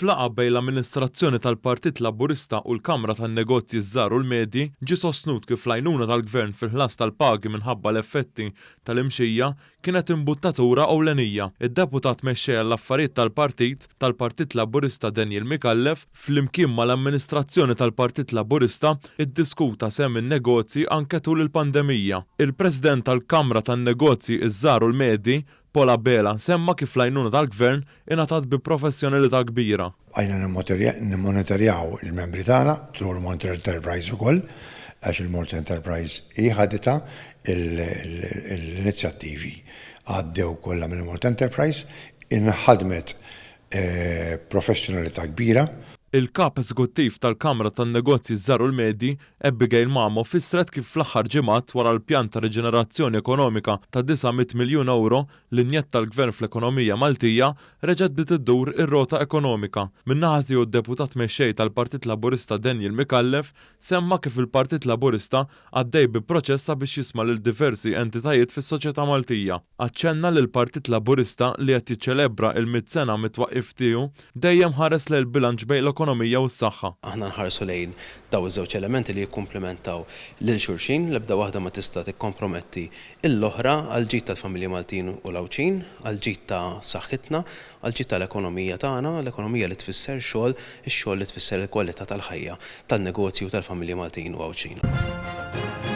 Flaqa bejn l-amministrazzjoni tal-Partit Laburista u l-Kamra tan-Negozji Żgħar u l-Medji ġie sostnut kif l-għajnuna tal-Gvern fil-ħlas tal-pagi minħabba l-effetti tal-imxija kienet imbuttatura ewlenija. Id-deputat mexxejja l-affarijiet tal-Partit Laburista Daniel Mikallef flimkien mal-amministrazzjoni tal-Partit Laburista iddiskuta semm in-negozji anke tul il-pandemija. Il-President tal-Kamra tan-Negozji Żgħar u l-Medji Pola Bela semma kif l-għajnuna tal-Gvern ingħatat bi professjonalità kbira. Għajna nimmonitorjaw il-membri tagħna tru l-Multi Enterprise ukoll għax il-Multi Enterprise ħadita l-inizjattivi għaddew kollha mill-Multi Enterprise inħadmet professjonalità kbira. Il-kap eżekuttiv tal-Kamra tan-Negozji Żgħar u l-Medji Abigail Mamo fissret kif fl-aħħar ġimgħat wara l-pjan ta' riġenerazzjoni ekonomika ta' 900 miljun euro li njetta l-Gvern fl-ekonomija Maltija reġgħet bdiet iddur ir-rota ekonomika. Min-naħa tiegħu d-deputat mexxej tal-Partit Laburista Daniel Mikallef semma kif il-Partit Laburista għaddej bi proċessa biex jisma' lil diversi entitajiet fis-soċjetà Maltija. Aċċenna li l-Partit Laburista li qed jiċċelebra il-100 sena mit-twaqqif tiegħu dejjem ħares lejn bilanċ bejn l-ekonomija u s-saħħa. Aħna nħarsu lejn daw iż-żewġ elementi li jikkumplementaw lil xulxin l-ebda waħda ma tista' tikkomprometti l-oħra għal ġid tal-familji Maltin u l-Awċin, għal ġid ta' saħħitna, għal ġid tal-ekonomija tagħna, l-ekonomija li tfisser xogħol, ix-xogħol li tfisser il-kwalità tal-ħajja tan-negozju tal-familji Maltin u Awċin.